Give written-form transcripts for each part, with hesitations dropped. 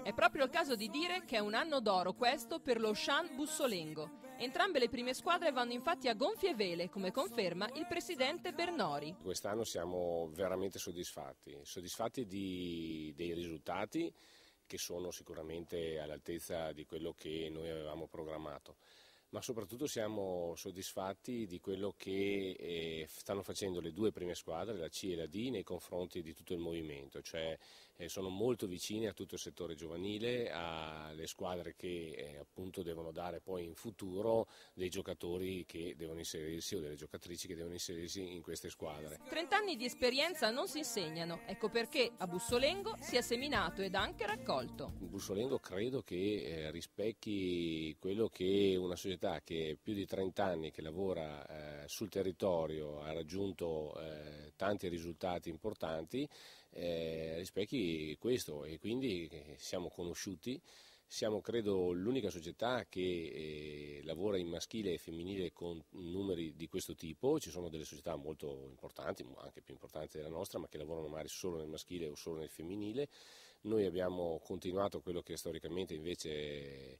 È proprio il caso di dire che è un anno d'oro questo per lo Shan Bussolengo. Entrambe le prime squadre vanno infatti a gonfie vele, come conferma il presidente Bernori. Quest'anno siamo veramente soddisfatti dei risultati, che sono sicuramente all'altezza di quello che noi avevamo programmato, ma soprattutto siamo soddisfatti di quello che stanno facendo le due prime squadre, la C e la D, nei confronti di tutto il movimento, cioè sono molto vicine a tutto il settore giovanile, alle squadre che appunto devono dare poi in futuro dei giocatori che devono inserirsi o delle giocatrici che devono inserirsi in queste squadre. 30 anni di esperienza non si insegnano, ecco perché a Bussolengo si è seminato ed anche raccolto. Bussolengo credo che rispecchi quello che una società che più di 30 anni che lavora sul territorio, ha raggiunto tanti risultati importanti, rispecchi questo, e quindi siamo conosciuti. Siamo credo l'unica società che lavora in maschile e femminile con numeri di questo tipo. Ci sono delle società molto importanti, anche più importanti della nostra, ma che lavorano magari solo nel maschile o solo nel femminile. Noi abbiamo continuato quello che storicamente invece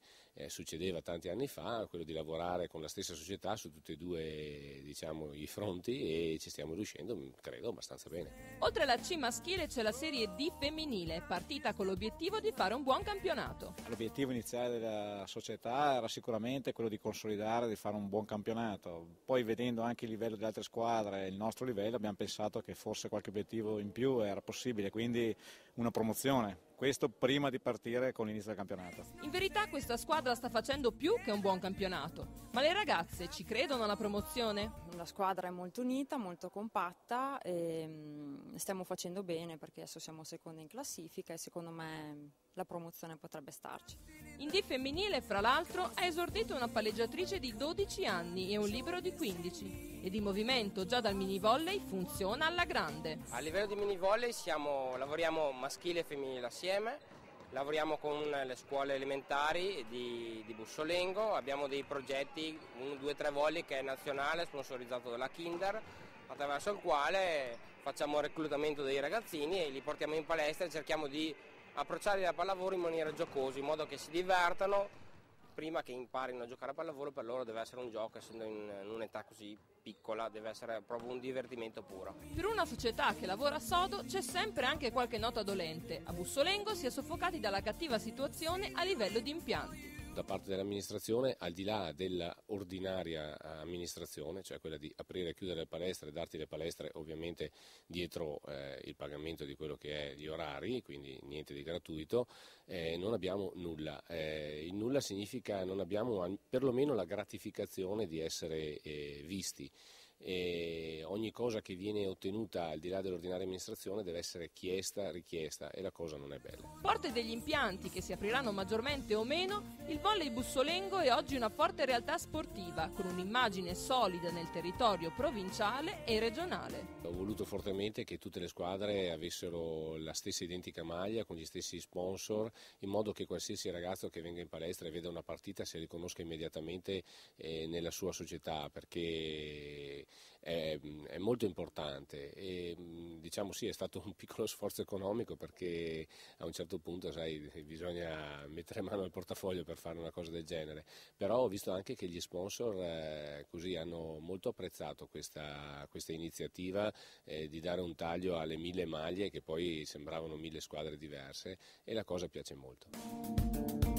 succedeva tanti anni fa, quello di lavorare con la stessa società su tutti e due, diciamo, i fronti, e ci stiamo riuscendo, credo, abbastanza bene. Oltre alla C maschile c'è la Serie D femminile, partita con l'obiettivo di fare un buon campionato. L'obiettivo iniziale della società era sicuramente quello di consolidare, di fare un buon campionato. Poi, vedendo anche il livello delle altre squadre e il nostro livello, abbiamo pensato che forse qualche obiettivo in più era possibile, quindi una promozione. Questo prima di partire con l'inizio del campionato. In verità questa squadra sta facendo più che un buon campionato, ma le ragazze ci credono alla promozione? La squadra è molto unita, molto compatta e stiamo facendo bene, perché adesso siamo seconda in classifica e secondo me la promozione potrebbe starci. In D femminile, fra l'altro, ha esordito una palleggiatrice di 12 anni e un libero di 15. E di movimento già dal mini volley funziona alla grande. A livello di mini volley lavoriamo maschile e femminile assieme, lavoriamo con le scuole elementari di Bussolengo, abbiamo dei progetti 1, 2, 3 volley che è nazionale, sponsorizzato dalla Kinder, attraverso il quale facciamo il reclutamento dei ragazzini e li portiamo in palestra e cerchiamo di approcciare la pallavolo in maniera giocosa, in modo che si divertano. Prima che imparino a giocare a pallavolo, per loro deve essere un gioco, essendo in un'età così piccola, deve essere proprio un divertimento puro. Per una società che lavora sodo c'è sempre anche qualche nota dolente. A Bussolengo si è soffocati dalla cattiva situazione a livello di impianti. Da parte dell'amministrazione, al di là dell'ordinaria amministrazione, cioè quella di aprire e chiudere le palestre, darti le palestre ovviamente dietro il pagamento di quello che è gli orari, quindi niente di gratuito, non abbiamo nulla. Il nulla significa non abbiamo perlomeno la gratificazione di essere visti. E ogni cosa che viene ottenuta al di là dell'ordinaria amministrazione deve essere richiesta, e la cosa non è bella. Forte degli impianti che si apriranno maggiormente o meno, il volley Bussolengo è oggi una forte realtà sportiva con un'immagine solida nel territorio provinciale e regionale. Ho voluto fortemente che tutte le squadre avessero la stessa identica maglia con gli stessi sponsor, in modo che qualsiasi ragazzo che venga in palestra e veda una partita si riconosca immediatamente nella sua società, perché è molto importante. E diciamo sì, è stato un piccolo sforzo economico, perché a un certo punto, sai, bisogna mettere mano al portafoglio per fare una cosa del genere, però ho visto anche che gli sponsor così hanno molto apprezzato questa iniziativa di dare un taglio alle 1000 maglie che poi sembravano 1000 squadre diverse, e la cosa piace molto.